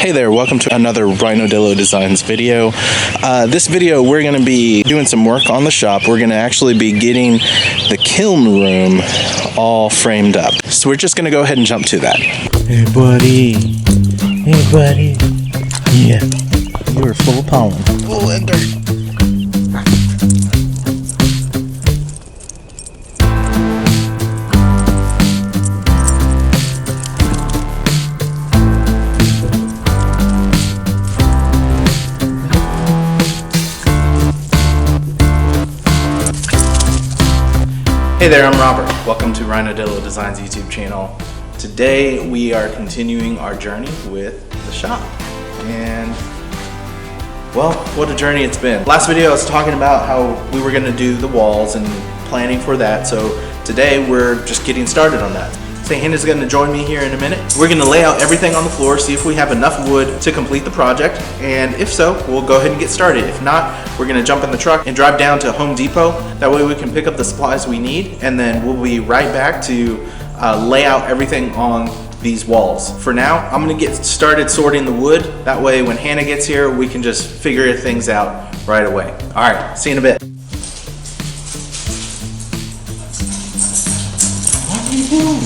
Hey there, welcome to another Rhinodillo Designs video. This video we're going to be doing some work on the shop. We're going to actually be getting the kiln room all framed up. So we're just going to go ahead and jump to that. Hey buddy, hey buddy. Yeah, you are full of pollen. Full of dirt. Hey there, I'm Robert. Welcome to Rhinodillo Designs YouTube channel. Today we are continuing our journey with the shop. And, well, what a journey it's been. Last video I was talking about how we were going to do the walls and planning for that. So today we're just getting started on that. Hannah's going to join me here in a minute. We're going to lay out everything on the floor, see if we have enough wood to complete the project, and if so, we'll go ahead and get started. If not, we're going to jump in the truck and drive down to Home Depot. That way we can pick up the supplies we need, and then we'll be right back to lay out everything on these walls. For now, I'm going to get started sorting the wood. That way when Hannah gets here, we can just figure things out right away. All right, see you in a bit. What are you doing?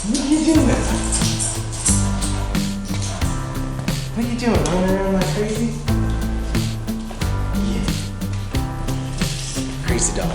What are you doing? What are you doing? Running around like crazy? Yeah. Crazy dog.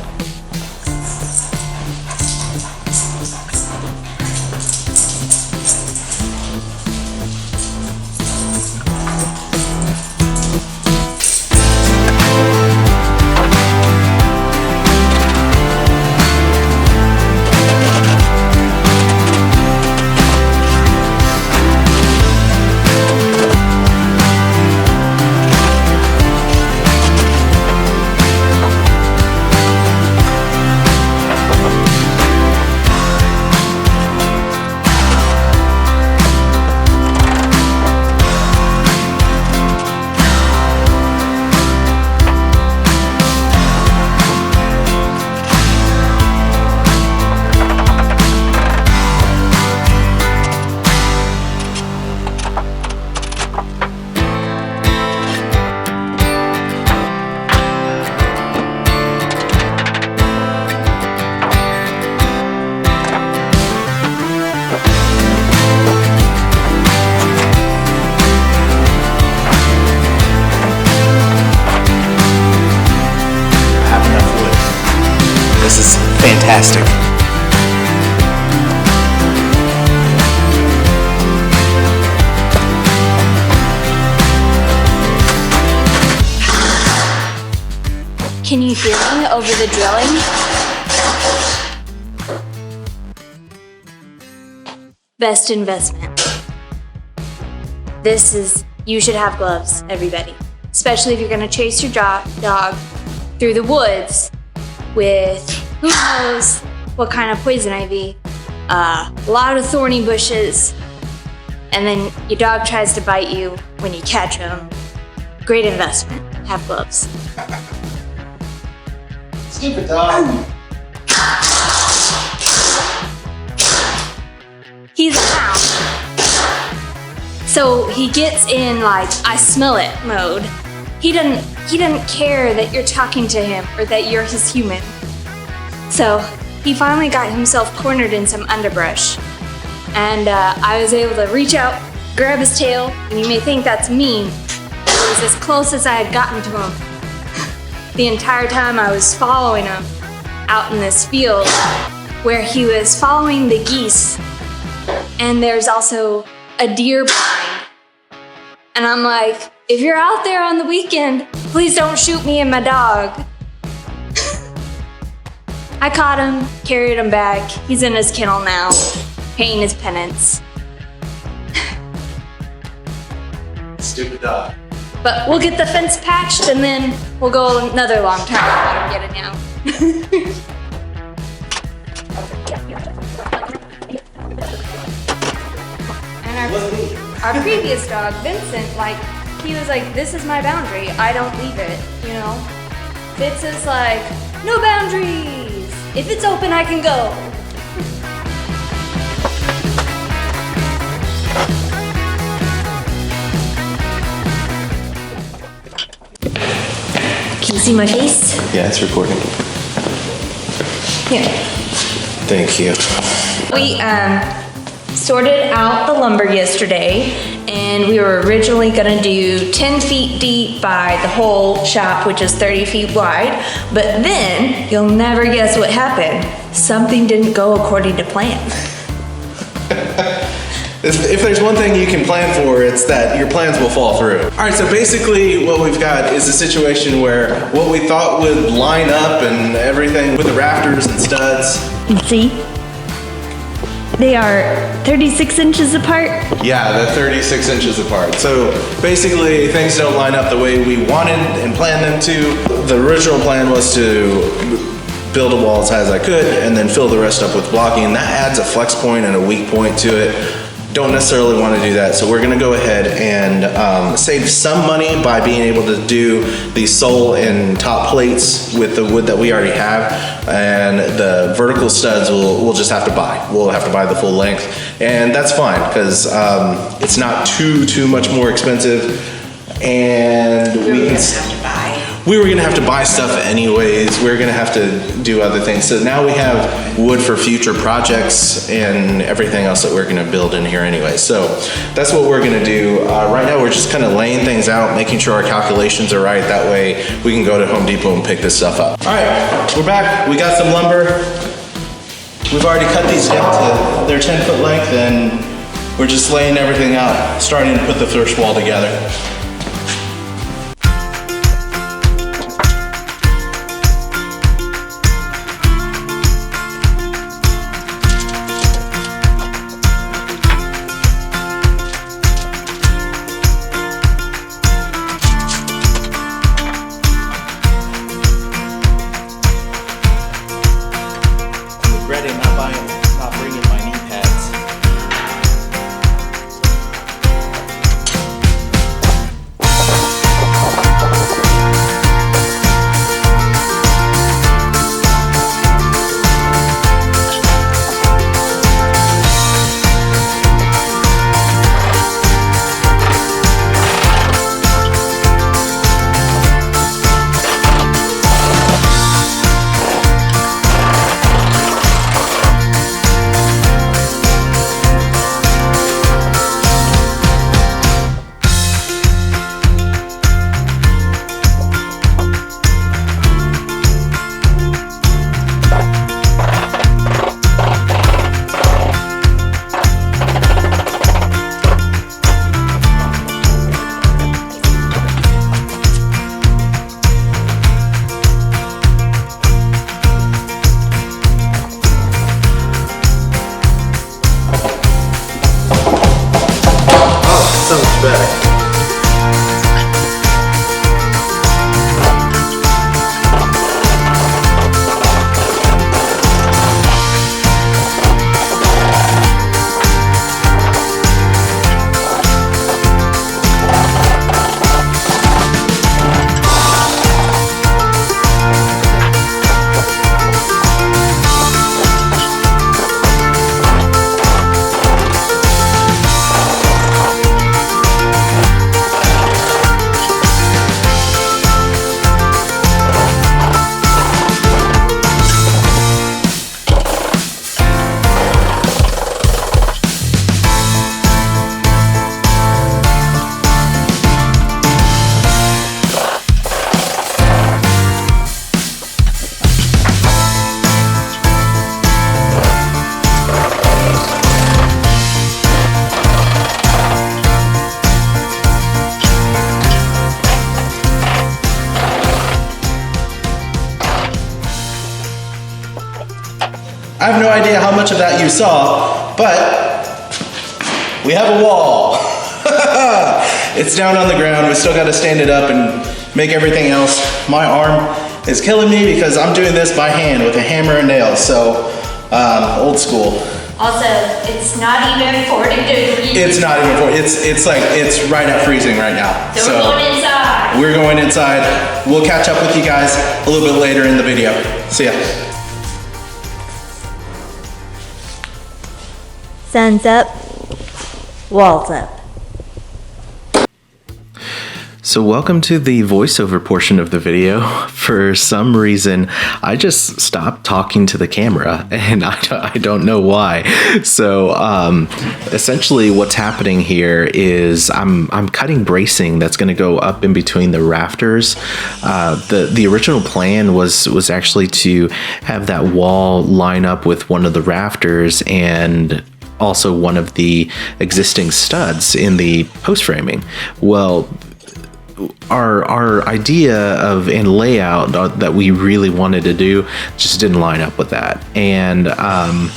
This is fantastic. Can you hear me over the drilling? Best investment. You should have gloves, everybody. Especially if you're gonna chase your dog through the woods with who knows what kind of poison ivy, a lot of thorny bushes, and then your dog tries to bite you when you catch him. Great investment. Have gloves. Stupid dog. He's a hound. So he gets in like, I smell it mode. He doesn't care that you're talking to him or that you're his human. So he finally got himself cornered in some underbrush. And I was able to reach out, grab his tail, and you may think that's mean. It was as close as I had gotten to him. The entire time I was following him out in this field where he was following the geese. And there's also a deer blind. And I'm like, if you're out there on the weekend, please don't shoot me and my dog. I caught him, carried him back. He's in his kennel now, paying his penance. Stupid dog. But we'll get the fence patched and then we'll go another long time without him getting out. And our previous dog, Vincent, he was like, this is my boundary, I don't leave it, you know? Fitz is like, no boundaries! If it's open, I can go. see my face? Yeah, it's recording. Here. Thank you. We sorted out the lumber yesterday, and we were originally gonna do 10 feet deep by the whole shop, which is 30 feet wide. But then, you'll never guess what happened. Something didn't go according to plan. If there's one thing you can plan for, it's that your plans will fall through. All right, so basically what we've got is a situation where what we thought would line up and everything with the rafters and studs. You see? They are 36 inches apart. Yeah, they're 36 inches apart. So basically things don't line up the way we wanted and planned them to. The original plan was to build a wall as high as I could and then fill the rest up with blocking. That adds a flex point and a weak point to it. Don't necessarily want to do that, so we're going to go ahead and save some money by being able to do the sole and top plates with the wood that we already have, and the vertical studs we'll just have to buy. We'll have to buy the full length, and that's fine because it's not too much more expensive, and we were gonna have to buy stuff anyways. We were gonna have to do other things. So now we have wood for future projects and everything else that we're gonna build in here anyway. So that's what we're gonna do. Right now we're just kind of laying things out, making sure our calculations are right. That way we can go to Home Depot and pick this stuff up. All right, we're back. We got some lumber. We've already cut these down to their 10-foot length, and we're just laying everything out, starting to put the first wall together. Not bringing my knee pads. I have no idea how much of that you saw, but we have a wall. It's down on the ground. We still got to stand it up and make everything else. My arm is killing me because I'm doing this by hand with a hammer and nails, so old school. Also, it's not even 40 degrees. It's not even 40. It's right at freezing right now. So we're going inside. We're going inside. We'll catch up with you guys a little bit later in the video. See ya. Sun's up, walls up. So welcome to the voiceover portion of the video. For some reason, I just stopped talking to the camera, and I don't know why. So essentially what's happening here is I'm cutting bracing that's going to go up in between the rafters. The original plan was actually to have that wall line up with one of the rafters and also one of the existing studs in the post framing. Well, our idea of and layout that we really wanted to do just didn't line up with that. And on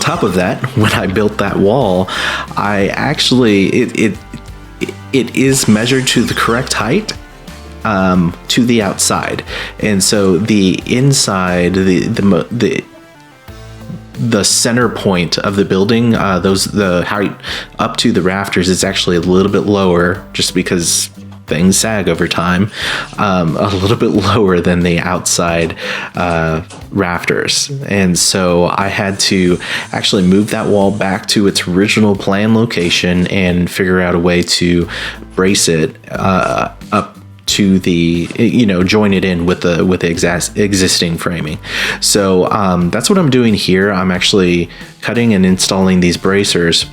top of that, when I built that wall, I actually it is measured to the correct height to the outside, and so the inside, the center point of the building, the height up to the rafters is actually a little bit lower, just because things sag over time, a little bit lower than the outside rafters. And so I had to actually move that wall back to its original plan location and figure out a way to brace it up to the, join it in with the existing framing. So that's what I'm doing here. I'm actually cutting and installing these bracers.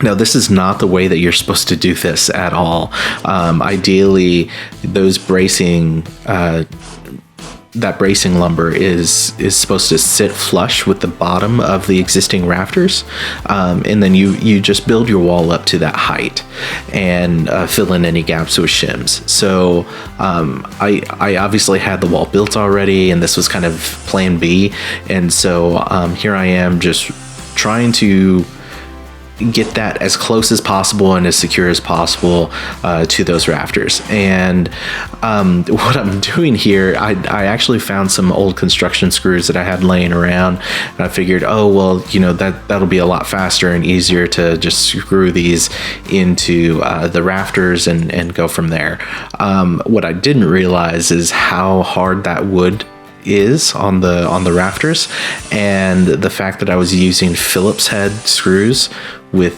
Now, this is not the way that you're supposed to do this at all. Ideally, those bracing, that bracing lumber is supposed to sit flush with the bottom of the existing rafters, and then you just build your wall up to that height and fill in any gaps with shims. So I obviously had the wall built already, and this was kind of plan B. And so here I am just trying to get that as close as possible and as secure as possible to those rafters. And what I'm doing here, I actually found some old construction screws that I had laying around, and I figured, oh well, that'll be a lot faster and easier to just screw these into the rafters and go from there. What I didn't realize is how hard that wood is on the rafters, and the fact that I was using Phillips head screws with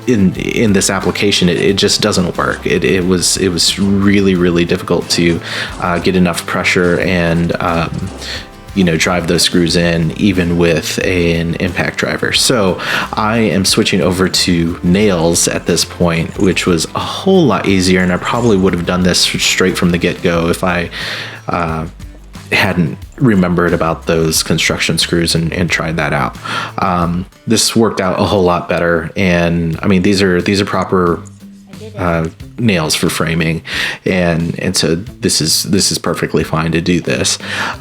in this application, it just doesn't work. It was really difficult to get enough pressure and drive those screws in, even with an impact driver. So I am switching over to nails at this point, which was a whole lot easier, and I probably would have done this straight from the get-go if I hadn't remembered about those construction screws and tried that out. This worked out a whole lot better, and I mean, these are proper nails for framing, and so this is perfectly fine to do this.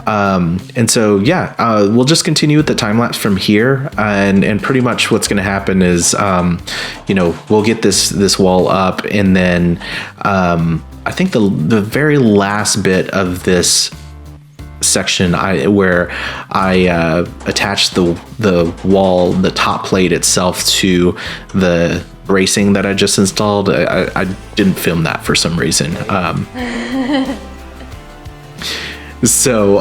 And so we'll just continue with the time lapse from here, and pretty much what's going to happen is we'll get this wall up, and then I think the very last bit of this section where I attached the wall, the top plate itself, to the bracing that I just installed. I didn't film that for some reason. So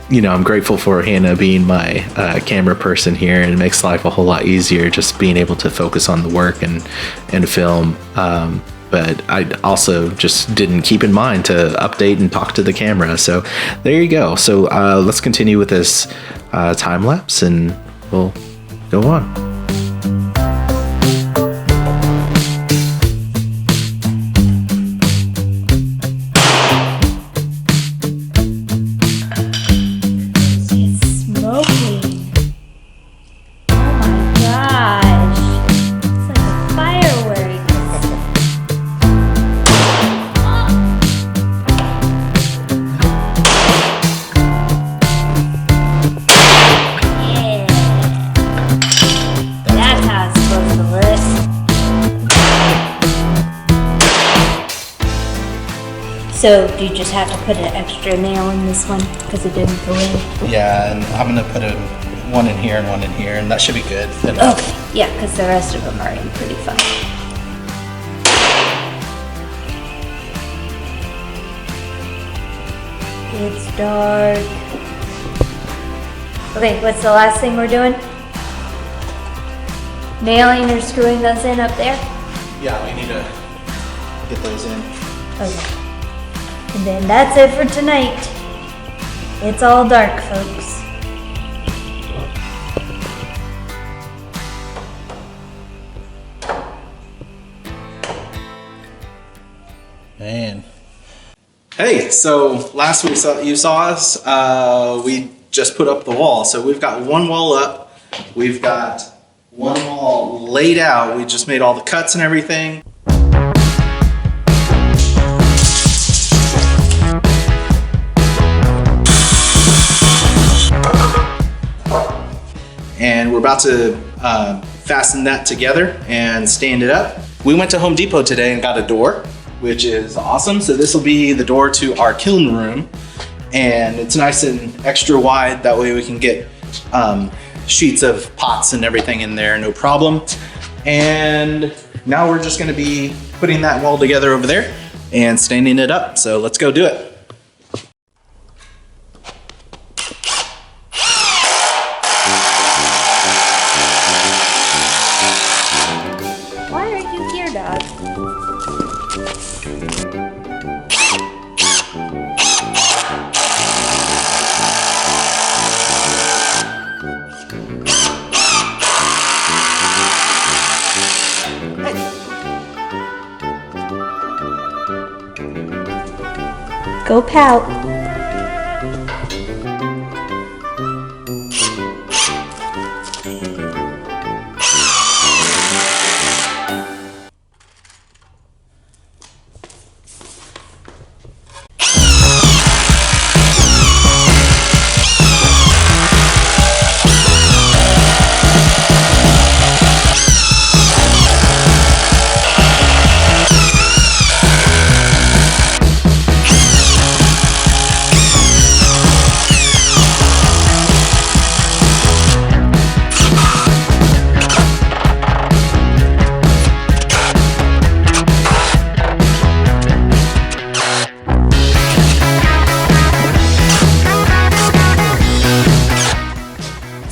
I'm grateful for Hannah being my camera person here, and it makes life a whole lot easier just being able to focus on the work and film. But I also just didn't keep in mind to update and talk to the camera. So there you go. So let's continue with this time lapse, and we'll go on. So do you just have to put an extra nail in this one because it didn't go in? Yeah, and I'm gonna put one in here and one in here, and that should be good. Okay, yeah, because the rest of them are in pretty fine. It's dark. Okay, what's the last thing we're doing? nailing or screwing those in up there? Yeah, we need to get those in. Okay. And then that's it for tonight. It's all dark, folks. Man. Hey, so last week you saw us, we just put up the wall. So we've got one wall up, we've got one wall laid out. We just made all the cuts and everything. And we're about to fasten that together and stand it up. We went to Home Depot today and got a door, which is awesome. So this will be the door to our kiln room. And it's nice and extra wide. That way we can get sheets of pots and everything in there, no problem. And now we're just gonna be putting that wall together over there and standing it up. So let's go do it. Why are you here, dog? Go pout.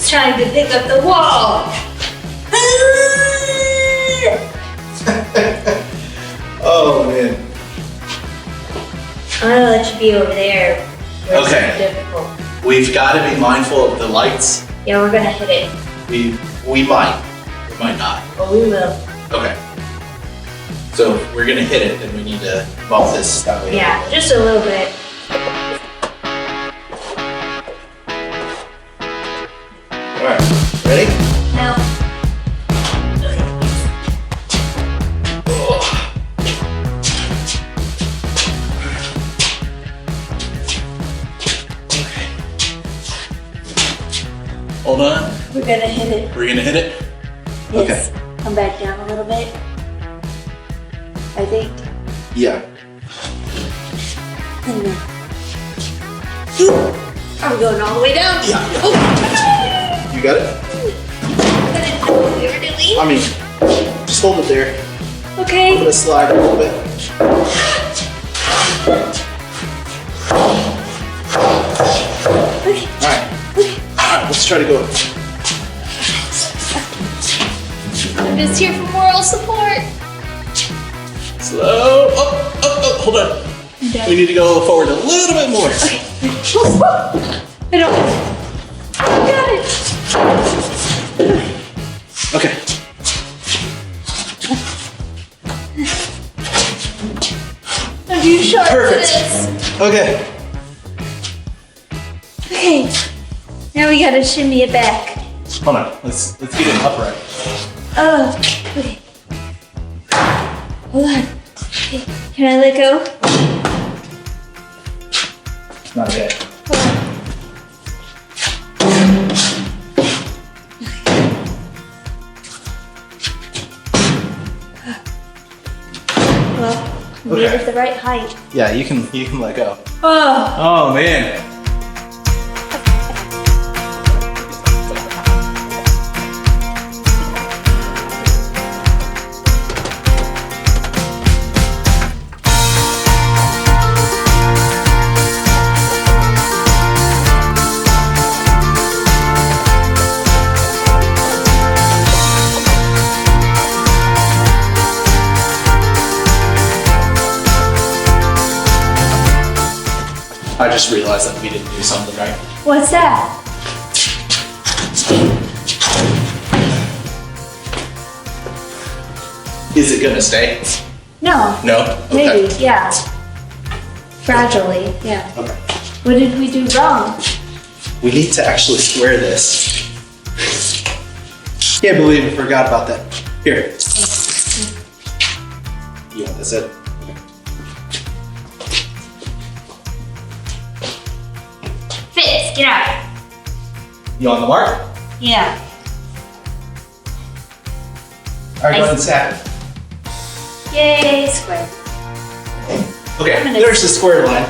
Trying to pick up the wall. Oh man. I'm gonna let you be over there. Where it's Okay. difficult. We've got to be mindful of the lights. Yeah, we're gonna hit it. We might not. Or we will. Okay. So if we're gonna hit it, then we need to bump this that way. Yeah, just a little bit. All right. Ready? No. Hold on. We're gonna hit it. We're gonna hit it. Yes. Come back down a little bit. I think. Yeah. And then. Are we going all the way down? Yeah. Oh. You got it? I didn't know what we were doing. I mean, just hold it there. I'm Okay. gonna slide a little bit. Okay. All right. Let's try to go. I'm just here for moral support. Slow. Oh, hold on. We need to go forward a little bit more. I don't. Got it. Okay. I'm too sharp for Perfect. this. Okay. Okay. Now we gotta shimmy it back. Hold on. Let's get it upright. Oh. Okay. Hold on. Okay. Can I let go? Not yet. Hold on. Well, we made Okay. it the right height. Yeah, you can let go. Oh. Oh man. just realized that we didn't do something right. What's that? Is it gonna stay? No. No? Maybe, Okay. yeah. Gradually, yeah. Okay. What did we do wrong? We need to actually square this. Can't believe I forgot about that. Here. You want this in? Fitz, get out. You on the mark? Yeah. All right, go ahead and snap it. Yay, square. Okay, I'm gonna- there's the square line.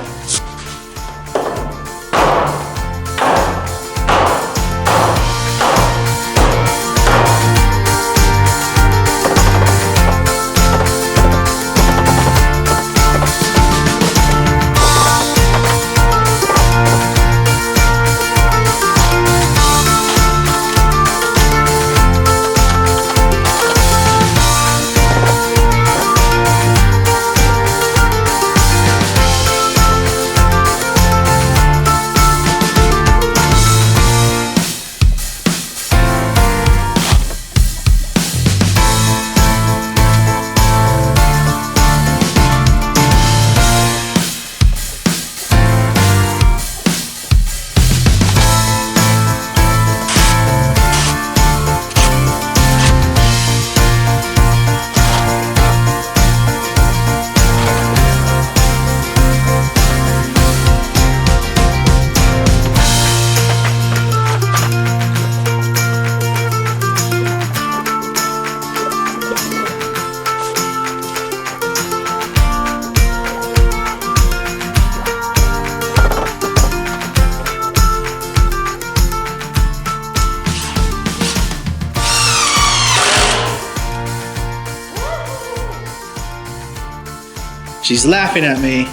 She's laughing at me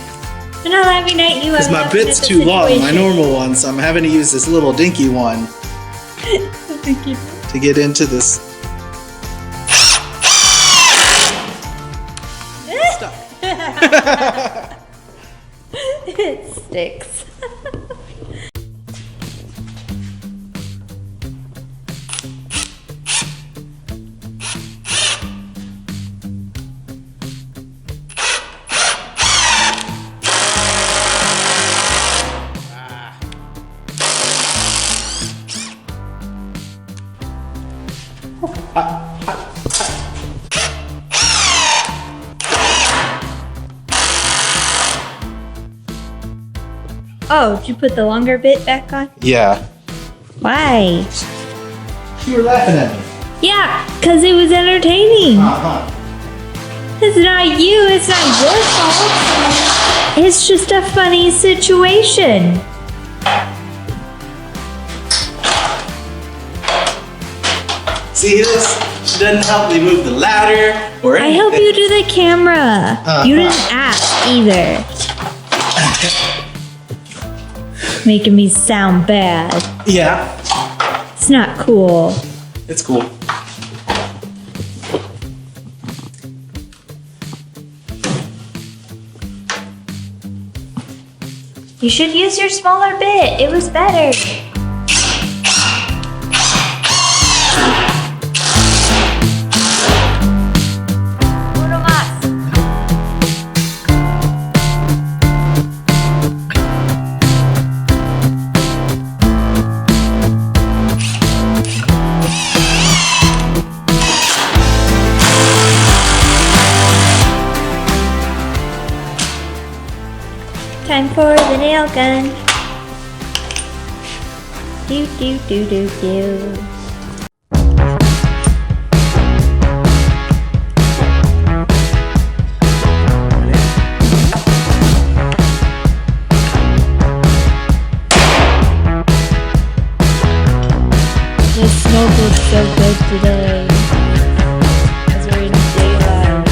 I'm not laughing at you. because I'm my laughing bit's at the too long, my situation. normal one, so I'm having to use this little dinky one to get into this. Stuck. It sticks. Oh, did you put the longer bit back on? Yeah. Why? You were laughing at me. Yeah, because it was entertaining. Uh-huh. It's not you, it's not your fault. It's just a funny situation. See this? She doesn't help me move the ladder or I anything. help you do the camera. You didn't ask either. Making me sound bad. Yeah, It's not cool. it's cool. You should use your smaller bit. It was better. Uno más. Time for the nail gun. Do do do do do. The smoke looks so good today. As we're in daylight.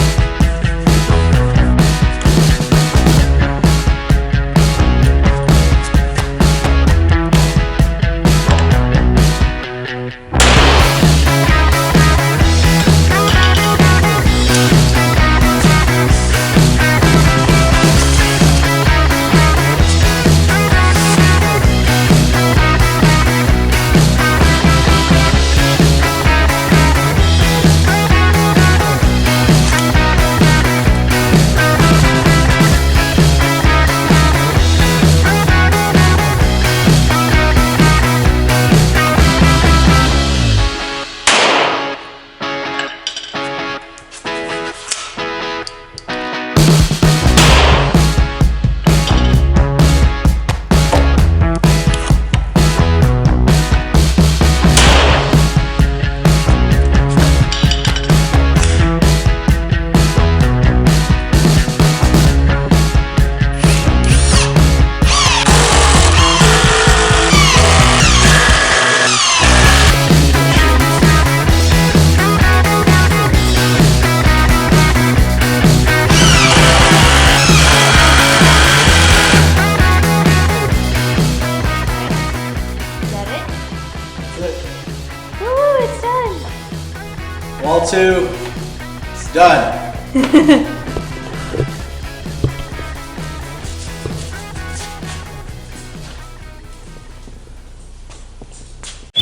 it's done. Wall 2, it's done.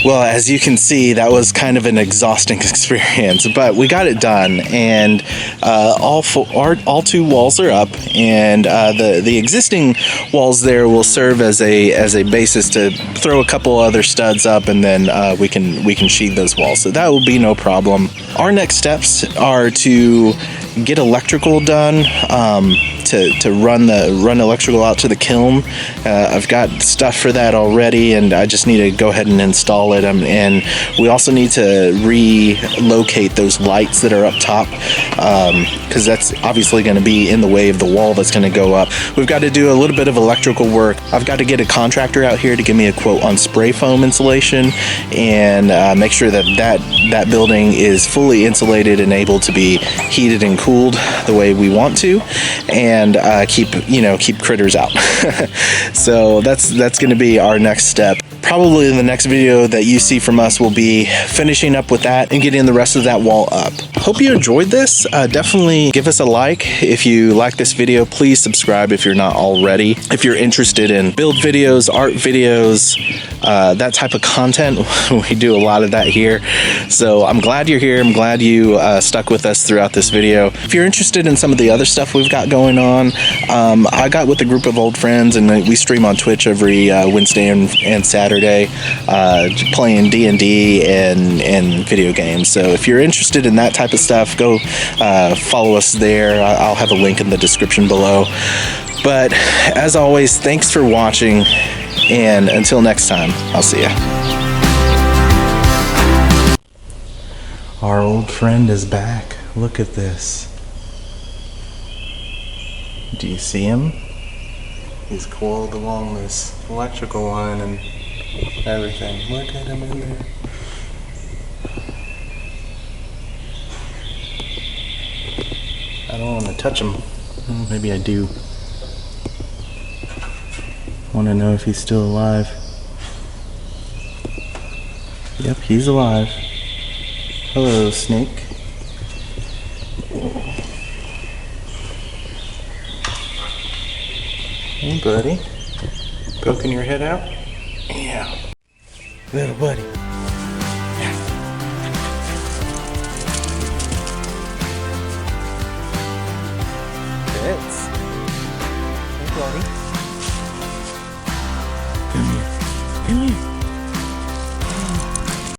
Well, as you can see, that was kind of an exhausting experience, but we got it done, and all 2 walls are up, and the existing walls there will serve as a basis to throw a couple other studs up, and then we can sheathe those walls. So that will be no problem. Our next steps are to get electrical done. To run electrical out to the kiln. I've got stuff for that already, and I just need to go ahead and install it. And we also need to relocate those lights that are up top, because that's obviously going to be in the way of the wall that's going to go up. We've got to do a little bit of electrical work. I've got to get a contractor out here to give me a quote on spray foam insulation, and make sure that building is fully insulated and able to be heated and cooled the way we want to, and keep critters out. So that's going to be our next step. Probably the next video that you see from us will be finishing up with that and getting the rest of that wall up. Hope you enjoyed this. Definitely give us a like if you like this video. Please subscribe if you're not already. If you're interested in build videos, art videos, that type of content, we do a lot of that here. So I'm glad you're here. I'm glad you stuck with us throughout this video. If you're interested in some of the other stuff we've got going on, I got with a group of old friends, and we stream on Twitch every Wednesday and Saturday, playing D&D and video games. So if you're interested in that type of stuff, go follow us there. I'll have a link in the description below. But as always, thanks for watching, and until next time, I'll see ya. Our old friend is back. Look at this. Do you see him? He's coiled along this electrical line and everything. Look at him in there. I don't want to touch him. Well, maybe I do. Want to know if he's still alive. Yep, he's alive. Hello, snake. Hey, buddy. Poking your head out? Yeah. Little buddy. Pets. Hey, buddy. Come here. Come here.